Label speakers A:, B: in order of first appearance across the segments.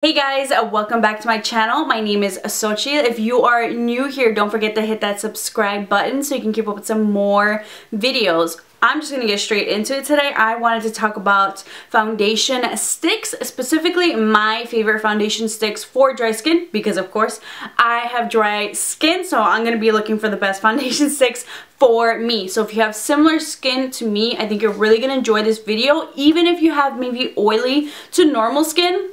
A: Hey guys, welcome back to my channel. My name is Xochitl. If you are new here, don't forget to hit that subscribe button so you can keep up with some more videos. I'm just going to get straight into it today. I wanted to talk about foundation sticks, specifically my favorite foundation sticks for dry skin because of course I have dry skin, so I'm going to be looking for the best foundation sticks for me. So if you have similar skin to me, I think you're really going to enjoy this video, even if you have maybe oily to normal skin.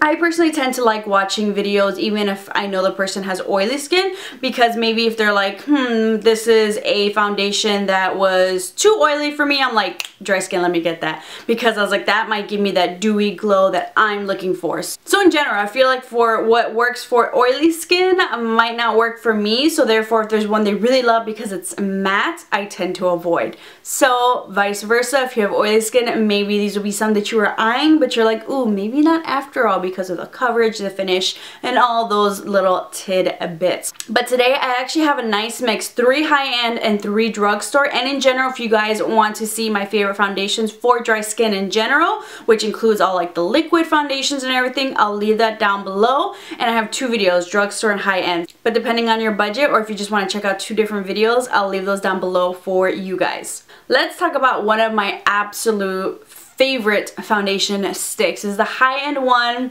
A: I personally tend to like watching videos even if I know the person has oily skin, because maybe if they're like, this is a foundation that was too oily for me, I'm like, dry skin, let me get that. Because I was like, that might give me that dewy glow that I'm looking for. So in general, I feel like for what works for oily skin might not work for me. So therefore, if there's one they really love because it's matte, I tend to avoid. So vice versa, if you have oily skin, maybe these will be some that you are eyeing, but you're like, ooh, maybe not after all, because of the coverage, the finish, and all those little tidbits. But today I actually have a nice mix, 3 high-end and 3 drugstore. And in general, if you guys want to see my favorite foundations for dry skin in general, which includes all like the liquid foundations and everything, I'll leave that down below. And I have 2 videos, drugstore and high-end. But depending on your budget, or if you just want to check out 2 different videos, I'll leave those down below for you guys. Let's talk about one of my absolute favorite foundation sticks. This is the high-end one.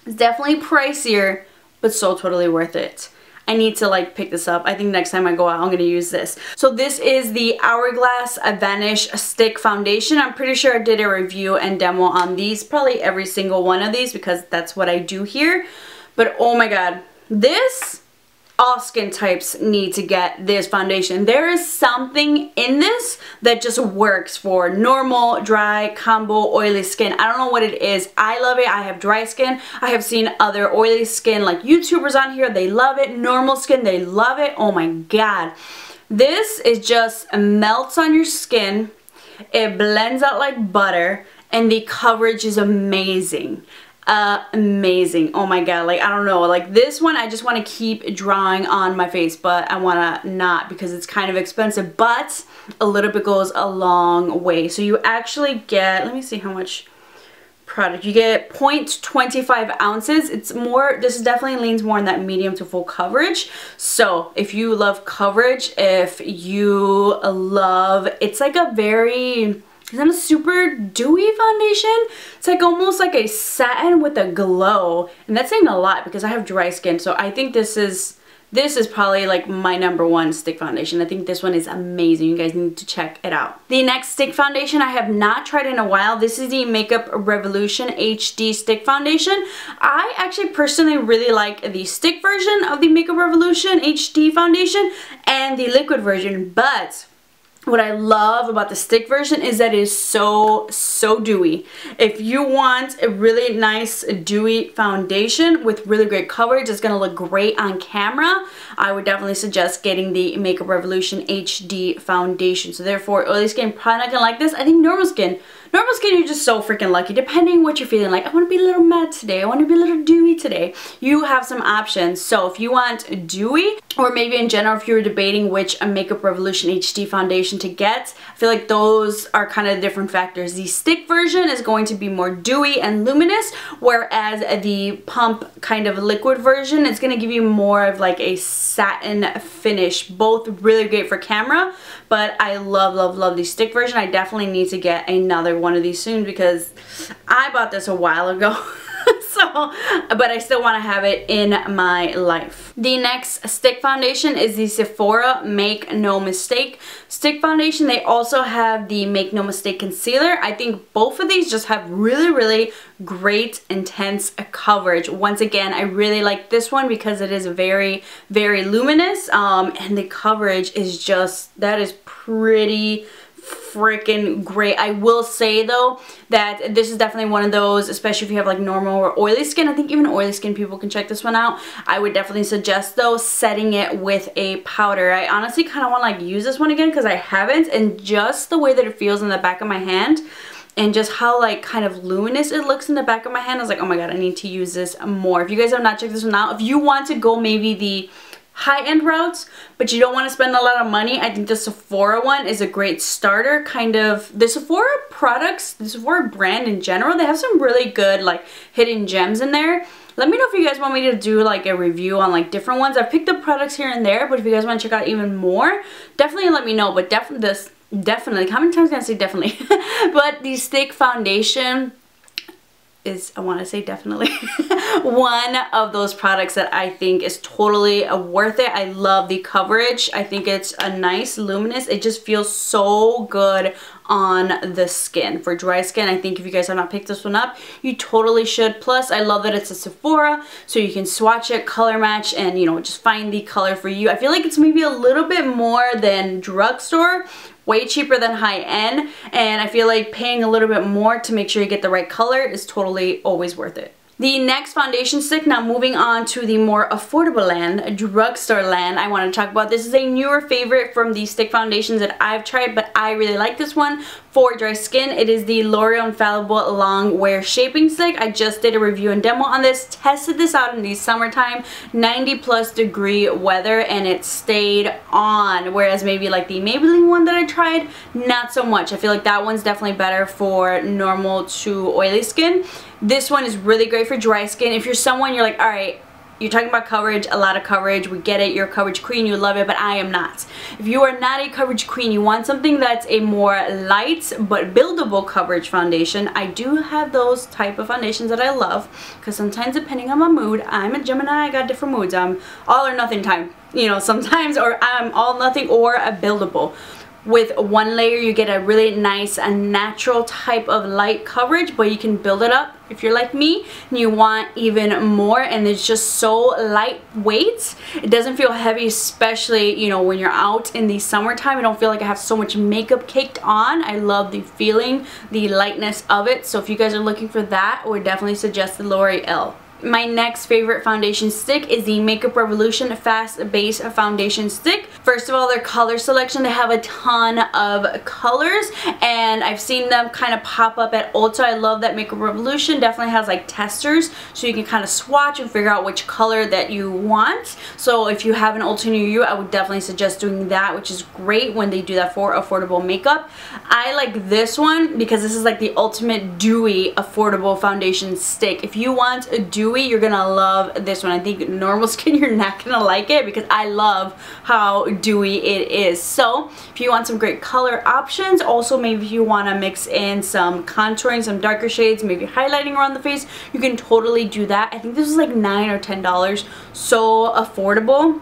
A: It's definitely pricier, but so totally worth it. I need to like pick this up. I think next time I go out, I'm going to use this. So this is the Hourglass Vanish Stick Foundation. I'm pretty sure I did a review and demo on these, probably every single one of these, because that's what I do here. But oh my god, all skin types need to get this foundation. There is something in this that just works for normal, dry, combo, oily skin. I don't know what it is. I love it. I have dry skin. I have seen other oily skin like YouTubers on here. They love it. Normal skin, they love it. Oh my god. This is just melts on your skin. It blends out like butter, and the coverage is amazing. Amazing. Oh my god, like I don't know, like this one I just want to keep drawing on my face, but I want to not because it's kind of expensive, but a little bit goes a long way. So you actually get, let me see how much product you get, 0.25 ounces. It's more, this definitely leans more in that medium to full coverage. So if you love coverage, if you love, it's like a very, it's not a super dewy foundation. It's like almost like a satin with a glow. And that's saying a lot because I have dry skin. So I think this is probably like my #1 stick foundation. I think this one is amazing. You guys need to check it out. The next stick foundation I have not tried in a while. This is the Makeup Revolution HD Stick Foundation. I actually personally really like the stick version of the Makeup Revolution HD foundation and the liquid version, but what I love about the stick version is that it is so dewy. If you want a really nice dewy foundation with really great coverage, it's going to look great on camera, I would definitely suggest getting the Makeup Revolution HD foundation. So therefore, oily skin probably not going to like this. I think normal skin, you're just so freaking lucky. Depending what you're feeling like, I want to be a little matte today, I want to be a little dewy today, you have some options. So if you want dewy, or maybe in general if you're debating which Makeup Revolution HD foundation to get, I feel like those are kind of different factors. The stick version is going to be more dewy and luminous, whereas the pump kind of liquid version is going to give you more of like a satin finish. Both really great for camera, but I love the stick version. I definitely need to get another one of these soon because I bought this a while ago. But I still want to have it in my life. The next stick foundation is the Sephora Make No Mistake Stick Foundation. They also have the Make No Mistake Concealer. I think both of these just have really great intense coverage. Once again, I really like this one because it is very luminous, and the coverage is just, that is pretty freaking great. I will say though that this is definitely one of those, especially if you have like normal or oily skin. I think even oily skin people can check this one out. I would definitely suggest though setting it with a powder. I honestly kind of want to like use this one again because I haven't, and just the way that it feels in the back of my hand and just how like kind of luminous it looks in the back of my hand, I was like, oh my god, I need to use this more. If you guys have not checked this one out, if you want to go maybe the high-end routes, but you don't want to spend a lot of money, I think the Sephora one is a great starter. Kind of the Sephora products, the Sephora brand in general, they have some really good like hidden gems in there. Let me know if you guys want me to do like a review on like different ones. I've picked up products here and there, but if you guys want to check out even more, definitely let me know. But definitely, how many times can I say definitely? But the Stick foundation is, I want to say definitely, one of those products that I think is totally worth it. I love the coverage. I think it's a nice luminous. It just feels so good on the skin. For dry skin, I think if you guys have not picked this one up, you totally should. Plus, I love that it's a Sephora, so you can swatch it, color match, and you know, just find the color for you. I feel like it's maybe a little bit more than drugstore, way cheaper than high-end, and I feel like paying a little bit more to make sure you get the right color is totally always worth it. The next foundation stick, now moving on to the more affordable land, drugstore land, I want to talk about. This is a newer favorite from the stick foundations that I've tried, but I really like this one for dry skin. It is the L'Oreal Infallible Long Wear Shaping Stick. I just did a review and demo on this, tested this out in the summertime, 90+ degree weather, and it stayed on, whereas maybe like the Maybelline one that I tried, not so much. I feel like that one's definitely better for normal to oily skin. This one is really great for dry skin. If you're someone, you're like, all right, you're talking about coverage, a lot of coverage, we get it, you're a coverage queen, you love it, but I am not. If you are not a coverage queen, you want something that's a more light but buildable coverage foundation, I do have those type of foundations that I love, because sometimes depending on my mood, I'm a Gemini, I got different moods. I'm all or nothing time, you know, sometimes, or I'm all nothing or a buildable. With one layer, you get a really nice and natural type of light coverage, but you can build it up if you're like me and you want even more, and it's just so lightweight. It doesn't feel heavy, especially, you know, when you're out in the summertime. I don't feel like I have so much makeup caked on. I love the feeling, the lightness of it. So if you guys are looking for that, I would definitely suggest the L'Oreal. My next favorite foundation stick is the Makeup Revolution Fast Base Foundation Stick. First of all, their color selection, they have a ton of colors, and I've seen them kind of pop up at Ulta. I love that Makeup Revolution definitely has like testers, so you can kind of swatch and figure out which color that you want. So if you have an Ulta near you, I would definitely suggest doing that, which is great when they do that for affordable makeup. I like this one because this is like the ultimate dewy affordable foundation stick. If you want a dewy, you're gonna love this one. I think normal skin, you're not gonna like it because I love how dewy it is. So if you want some great color options, also maybe if you want to mix in some contouring, some darker shades, maybe highlighting around the face, you can totally do that. I think this is like $9 or $10, so affordable.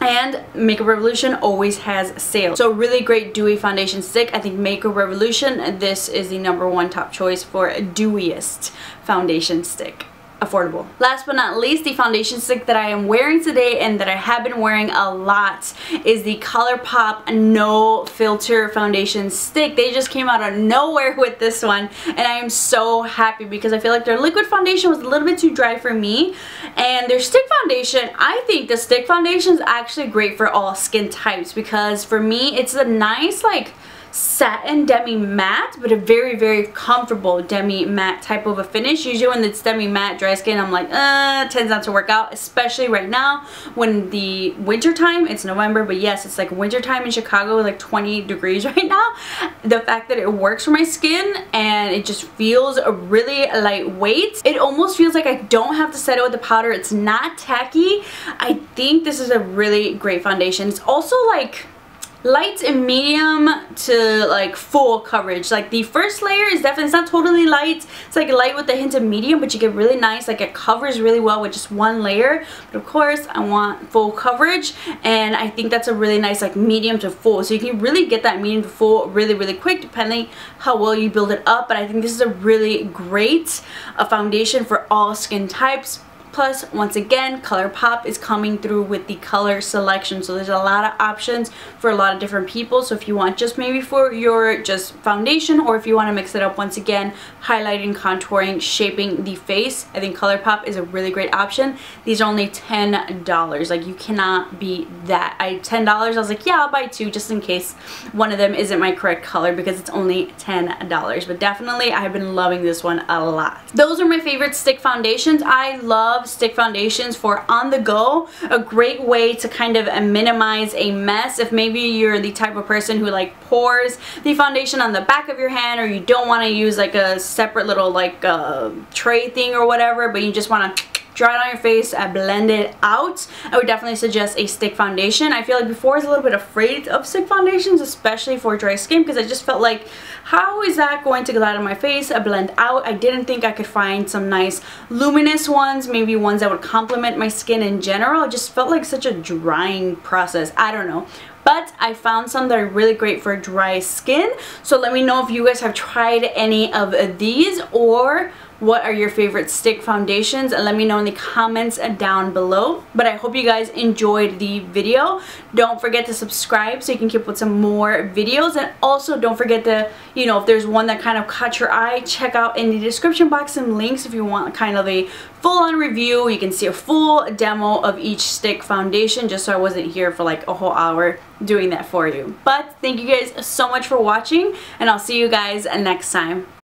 A: And Makeup Revolution always has sales. So really great dewy foundation stick. I think Makeup Revolution, this is the #1 top choice for dewiest foundation stick. Affordable. Last but not least, the foundation stick that I am wearing today and that I have been wearing a lot is the Colourpop No Filter Foundation Stick. They just came out of nowhere with this one, and I am so happy because I feel like their liquid foundation was a little bit too dry for me, and their stick foundation, I think the stick foundation is actually great for all skin types, because for me it's a nice like satin demi matte, but a very, very comfortable demi matte type of a finish. Usually when it's demi matte dry skin, I'm like, it tends not to work out, especially right now when the winter time, it's November, but yes, it's like winter time in Chicago, like 20 degrees right now. The fact that it works for my skin and it just feels really lightweight, it almost feels like I don't have to set it with the powder. It's not tacky. I think this is a really great foundation. It's also like light and medium to like full coverage. Like the first layer is definitely, it's not totally light, it's like light with a hint of medium, but you get really nice, like it covers really well with just one layer. But of course I want full coverage, and I think that's a really nice like medium to full, so you can really get that medium to full really, really quick depending how well you build it up. But I think this is a really great foundation for all skin types. Plus, once again, Colourpop is coming through with the color selection, so there's a lot of options for a lot of different people. So if you want just maybe for your just foundation, or if you want to mix it up, once again, highlighting, contouring, shaping the face, I think Colourpop is a really great option. These are only $10. Like, you cannot beat that. $10, I was like, yeah, I'll buy two just in case one of them isn't my correct color, because it's only $10. But definitely, I have been loving this one a lot. Those are my favorite stick foundations. I love stick foundations for on the go. A great way to kind of minimize a mess. If maybe you're the type of person who like pours the foundation on the back of your hand, or you don't want to use like a separate little like tray thing or whatever, but you just want to dry it on your face, blend it out. I would definitely suggest a stick foundation. I feel like before I was a little bit afraid of stick foundations, especially for dry skin, because I just felt like, how is that going to glide on my face, blend out? I didn't think I could find some nice luminous ones, maybe ones that would complement my skin in general. It just felt like such a drying process. I don't know. But I found some that are really great for dry skin. So let me know if you guys have tried any of these, or what are your favorite stick foundations, and let me know in the comments down below. But I hope you guys enjoyed the video. Don't forget to subscribe so you can keep up with some more videos, and also don't forget to, you know, if there's one that kind of caught your eye, check out in the description box some links if you want kind of a full-on review. You can see a full demo of each stick foundation, just so I wasn't here for like a whole hour doing that for you. But thank you guys so much for watching, and I'll see you guys next time.